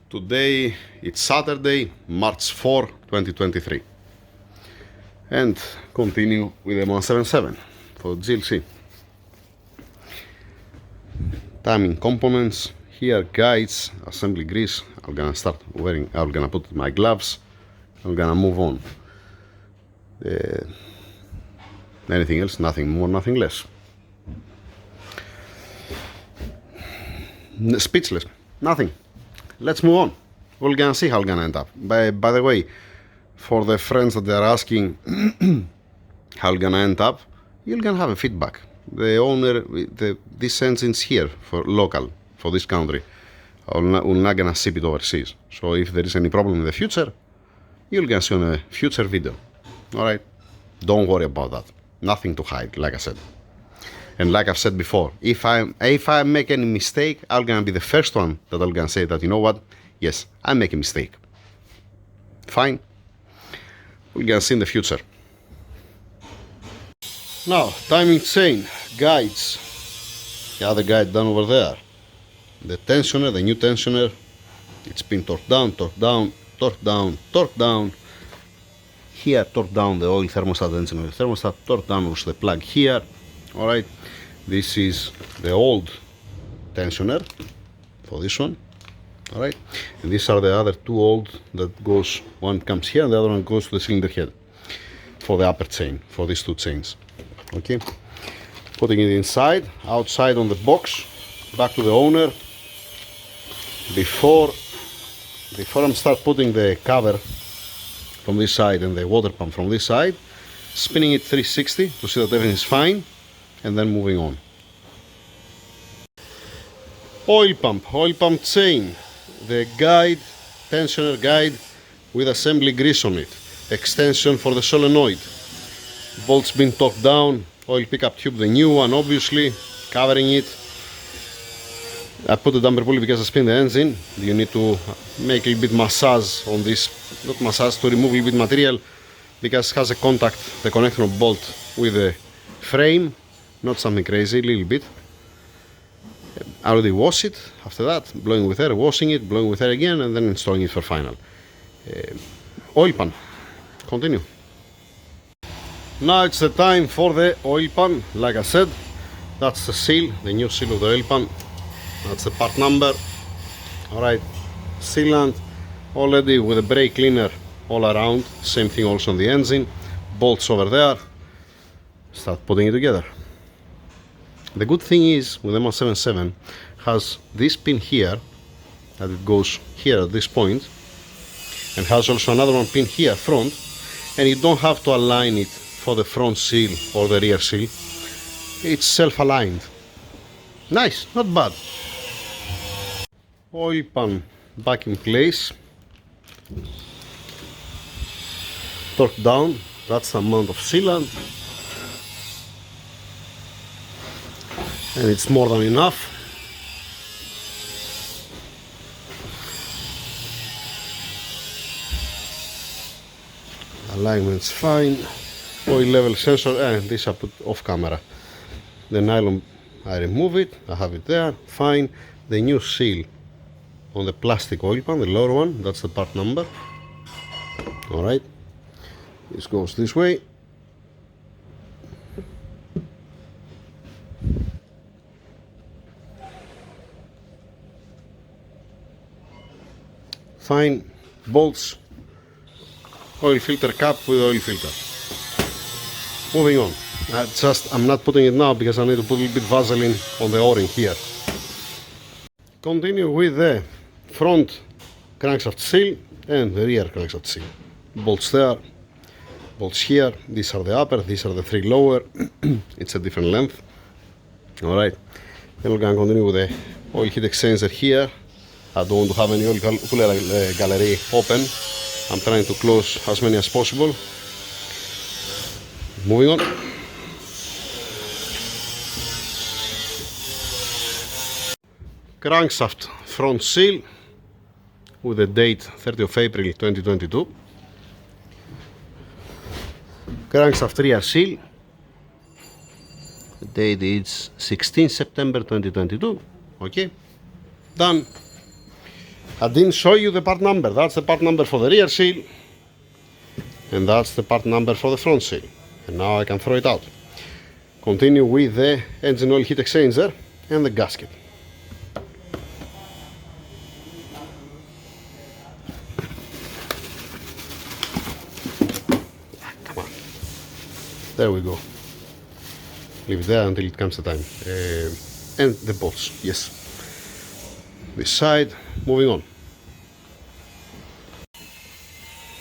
Today it's Saturday, March 4, 2023, and continue with the 177 for GLC. Timing components, here guides, assembly grease. I'm gonna put my gloves, I'm gonna move on. Anything else? Nothing more, nothing less. Speechless, nothing. Let's move on. We're gonna see how it's gonna end up. By the way, for the friends that are asking how it's gonna end up, you're gonna have a feedback. The owner, this engine's here for local, for this country. We're not gonna ship it overseas. So if there is any problem in the future, you're gonna see on a future video. Alright? Don't worry about that. Nothing to hide, like I said. And like I've said before, if I make any mistake, I'm gonna be the first one that I'm gonna say that, you know what, yes, I make a mistake. Fine. We're gonna see in the future. Now, timing chain, guides. The other guide down over there. The tensioner, the new tensioner, it's been torqued down, torqued down, torqued down, torqued down. Here, torqued down the oil thermostat, engine oil thermostat, torqued down was the plug here. Alright, this is the old tensioner for this one. Alright, and these are the other two old that goes, one comes here and the other one goes to the cylinder head for the upper chain, for these two chains. Okay, putting it inside, outside on the box, back to the owner. Before I start putting the cover from this side and the water pump from this side, spinning it 360 to see that everything is fine, and then moving on. Oil pump chain, the guide, tensioner guide with assembly grease on it, extension for the solenoid, bolts been torqued down, oil pickup tube, the new one obviously, covering it. I put the damper pulley because I spin the engine. You need to make a little bit massage on this, not massage, to remove a little bit material because it has a contact, the connector bolt with the frame, not something crazy, a little bit. I already wash it, after that, blowing with air, washing it, blowing with air again, and then installing it for final. Oil pan, continue. Now it's the time for the oil pan. Like I said, that's the seal, the new seal of the oil pan. That's the part number. Alright, sealant already with a brake cleaner all around. Same thing also on the engine. Bolts over there. Start putting it together. The good thing is with the 177 has this pin here that it goes here at this point, and has also another one pin here front, and you don't have to align it for the front seal or the rear seal. It's self-aligned. Nice, not bad. Oil pan back in place, torqued down, that's the amount of sealant, and it's more than enough. Alignment's fine. Oil level sensor, and this I put off camera. The nylon, I remove it, I have it there, fine. The new seal on the plastic oil pan, the lower one, that's the part number. Alright, this goes this way. Fine, bolts, oil filter cap with oil filter. Moving on. I'm not putting it now because I need to put a little bit Vaseline on the O-ring here. Continue with the front crankshaft seal and the rear crankshaft seal. Bolts there, bolts here. These are the upper, these are the three lower. It's a different length. Alright. Then we're going to continue with the oil heat exchanger here. I don't want to have any oil cooler gallery open. I'm trying to close as many as possible. Moving on. Crankshaft front seal with the date 30 of April 2022. Crankshaft rear seal. The date is 16 September 2022. Okay, done. I didn't show you the part number. That's the part number for the rear seal, and that's the part number for the front seal. And now I can throw it out. Continue with the engine oil heat exchanger and the gasket. Come on. There we go. Leave it there until it comes the time. And the bolts, yes. This side, moving on.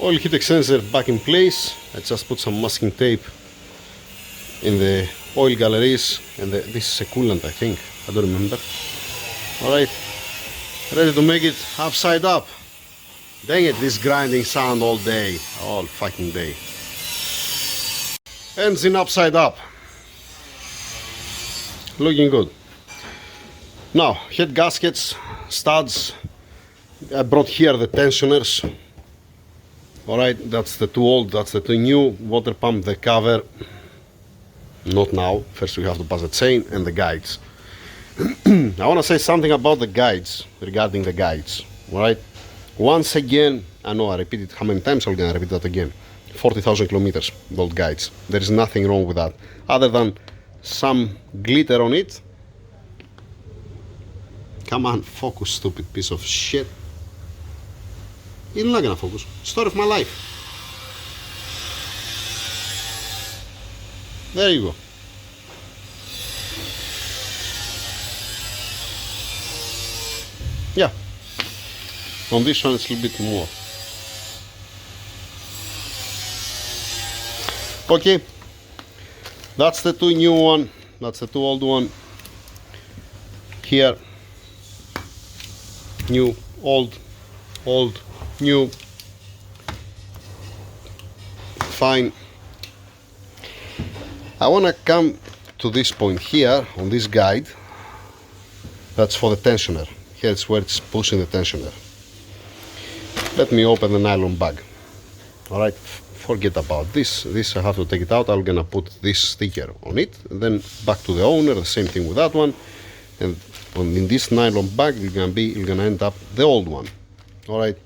Oil heat exchanger back in place. I just put some masking tape in the oil galleries, and this is a coolant, I think. I don't remember. Alright, ready to make it upside up. Dang it, this grinding sound all day, all fucking day. Engine upside up. Looking good. Now, head gaskets, studs. I brought here the tensioners. Alright, that's the two old, that's the two new. Water pump, the cover. Not now. First we have to pass the chain and the guides. I want to say something about the guides, regarding the guides. Alright? Once again, I know I repeated how many times I'm going to repeat that again. 40,000 kilometers, gold guides. There is nothing wrong with that, other than some glitter on it. Come on, focus, stupid piece of shit. You're not gonna focus. Story of my life. There you go. Yeah. On this one it's a little bit more. Okay. That's the two new one. That's the two old one. Here. New, old, old, new. Fine. I want to come to this point here on this guide. That's for the tensioner. Here's where it's pushing the tensioner. Let me open the nylon bag. Alright, forget about this. This I have to take it out. I'm gonna put this sticker on it, and then back to the owner. The same thing with that one. And in this nylon bag, you're gonna end up the old one. Alright,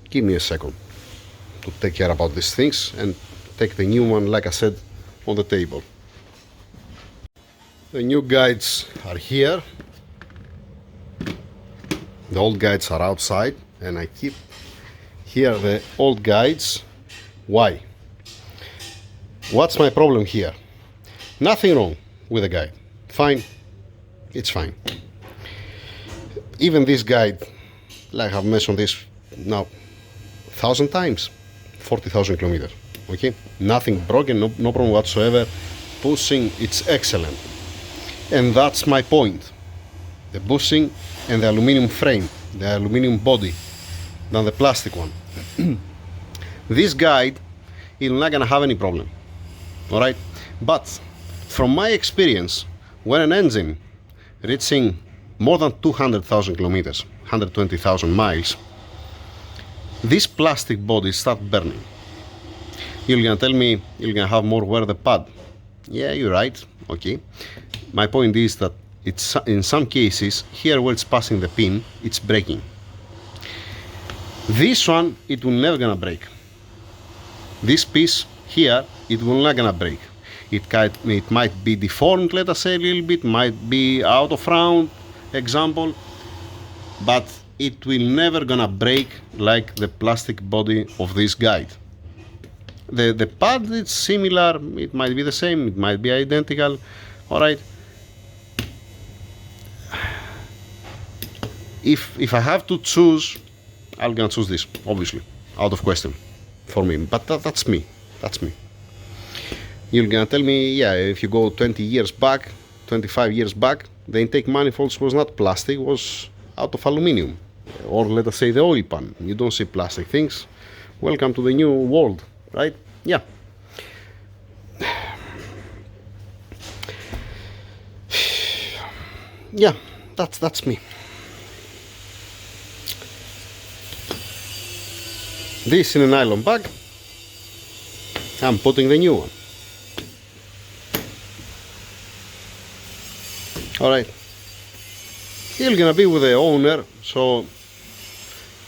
give me a second to take care about these things and take the new one, like I said, on the table. The new guides are here. The old guides are outside, and I keep here the old guides. Why? What's my problem here? Nothing wrong with the guide. Fine. It's fine. Even this guide, like I've mentioned this now 1,000 times, 40,000 kilometers. Okay, nothing broken, no problem whatsoever. Pushing, it's excellent, and that's my point. The bushing and the aluminum frame, the aluminum body, than the plastic one. This guide is not gonna have any problem. All right, but from my experience, when an engine reaching more than 200,000 kilometers, 120,000 miles, these plastic bodies start burning. You're gonna tell me you're gonna have more wear the pad. Yeah, you're right. Okay. My point is that it's in some cases here where it's passing the pin, it's breaking. This one, it will never gonna break. This piece here, it will not gonna break. It might be deformed, let us say, a little bit, might be out of round, example, but it will never gonna break like the plastic body of this guide. The pad is similar, it might be the same, it might be identical, alright. If I have to choose, I'm gonna choose this, obviously, out of question, for me, but that's me, You're gonna tell me, yeah, if you go 20 years back, 25 years back, the intake manifolds was not plastic, was out of aluminium, or let us say the oil pan. You don't see plastic things. Welcome to the new world. Right? Yeah. Yeah, that's me. This in a nylon bag. I'm putting the new one. Alright. You're gonna be with the owner, so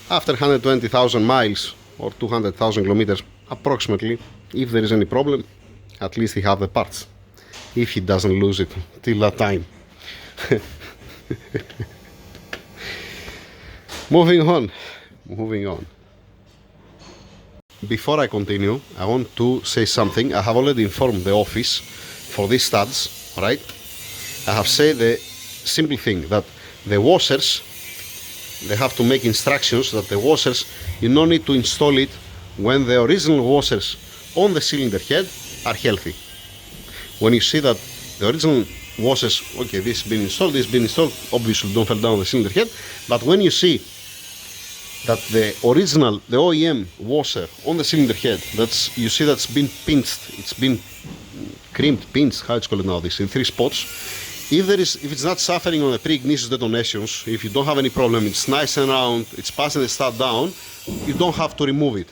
after 120,000 miles or 200,000 kilometers approximately, if there is any problem, at least he have the parts, if he doesn't lose it till that time. Moving on. Before I continue, I want to say something. I have already informed the office for these studs, right? I have said the simple thing that the washers, they have to make instructions that the washers, you don't need to install it when the original washers on the cylinder head are healthy. When you see that the original washers, okay, this has been installed, obviously don't fall down the cylinder head, but when you see that the original, the OEM washer on the cylinder head, you see that's been pinched, it's been crimped, pinched, how it's called nowadays, in 3 spots. If it's not suffering on the pre-ignition detonations, if you don't have any problem, it's nice and round, it's passing the stud down, you don't have to remove it.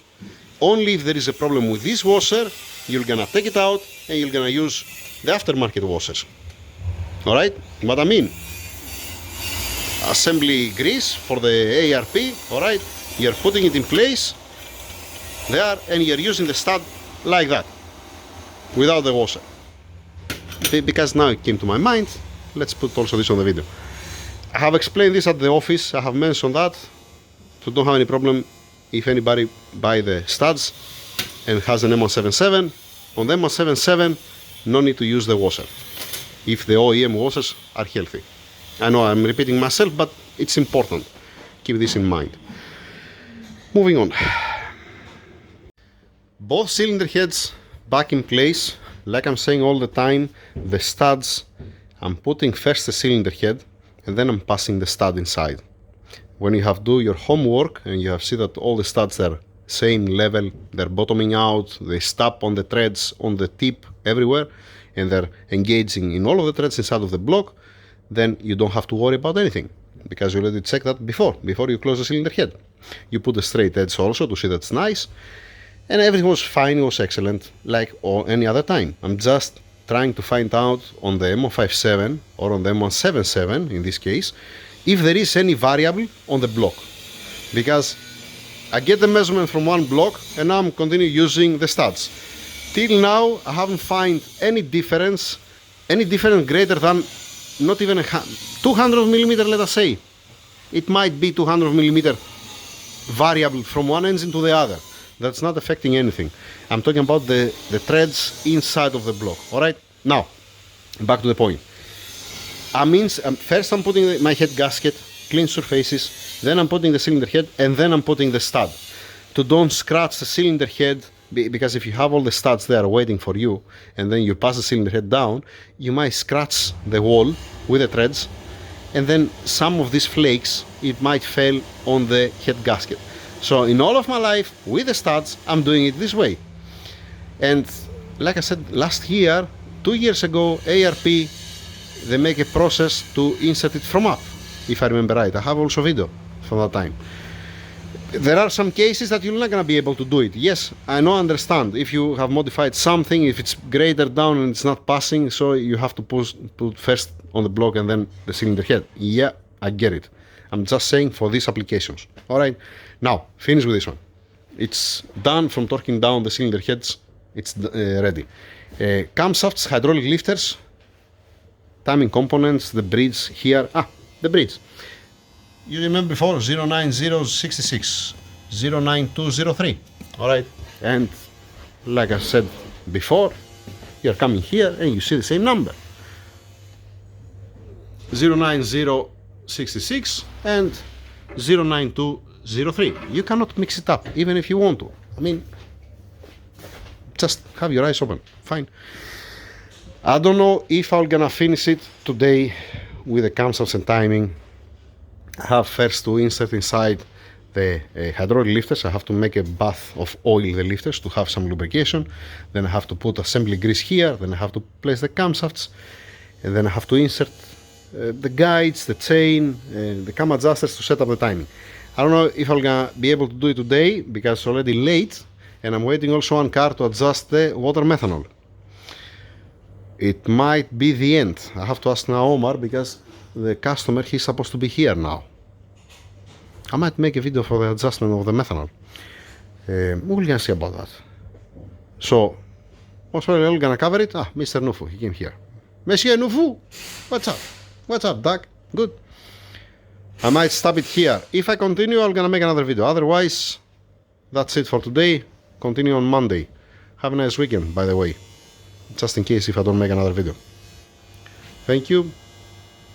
Only if there is a problem with this washer, you're gonna take it out and you're gonna use the aftermarket washers. Alright? What I mean? Assembly grease for the ARP, alright? You're putting it in place there and you're using the stud like that, without the washer. Because now it came to my mind, let's put also this on the video. I have explained this at the office, I have mentioned that, so don't have any problem if anybody buy the studs and has an M177. On the M177, no need to use the washer, if the OEM washers are healthy. I know I'm repeating myself, but it's important. Keep this in mind. Moving on. Both cylinder heads back in place. Like I'm saying all the time, the studs, I'm putting first the cylinder head and then I'm passing the stud inside. When you have do your homework and you have see that all the studs are same level, they're bottoming out, they stop on the threads, on the tip, everywhere, and they're engaging in all of the threads inside of the block, then you don't have to worry about anything, because you already checked that before you close the cylinder head. You put the straight edge also to see that's nice, and everything was fine, it was excellent, like any other time. I'm just trying to find out on the M157 or on the M177, in this case, if there is any variable on the block. Because I get the measurement from one block and now I'm continue using the studs. Till now, I haven't found any difference greater than not even 200 millimeter, let us say. It might be 200 millimeter variable from one engine to the other. That's not affecting anything. I'm talking about the threads inside of the block. Alright? Now, back to the point. First I'm putting my head gasket, clean surfaces, then I'm putting the cylinder head, and then I'm putting the stud. To don't scratch the cylinder head, because if you have all the studs there waiting for you, and then you pass the cylinder head down, you might scratch the wall with the threads, and then some of these flakes, it might fall on the head gasket. So in all of my life, with the studs, I'm doing it this way. And like I said, last year, 2 years ago, ARP, they make a process to insert it from up, if I remember right. I have also video from that time. There are some cases that you're not going to be able to do it. Yes, I know, understand. If you have modified something, if it's greater down and it's not passing, so you have to put first on the block and then the cylinder head. Yeah, I get it. I'm just saying for these applications. Alright, now, finish with this one. It's done from torquing down the cylinder heads. It's ready. Camshafts, hydraulic lifters, timing components, the bridge here. The bridge. You remember before 09066, 09203. Alright, and like I said before, you're coming here and you see the same number. 09066 and 09203. You cannot mix it up, even if you want to. I mean, just have your eyes open. Fine. I don't know if I'm gonna finish it today with the camshafts and timing. I have first to insert inside the hydraulic lifters. I have to make a bath of oil the lifters to have some lubrication. Then I have to put assembly grease here. Then I have to place the camshafts, and then I have to insert the guides, the chain, the cam adjusters to set up the timing. I don't know if I'm gonna be able to do it today because it's already late, and I'm waiting also one car to adjust the water methanol. It might be the end. I have to ask now Omar because the customer, he's supposed to be here now. I might make a video for the adjustment of the methanol. We can see about that. So, most probably I'm gonna cover it. Mr. Nufu, he came here. Monsieur Nufu, what's up? What's up, Doug? Good. I might stop it here. If I continue, I'm gonna make another video. Otherwise, that's it for today. Continue on Monday. Have a nice weekend, by the way. Just in case if I don't make another video. Thank you.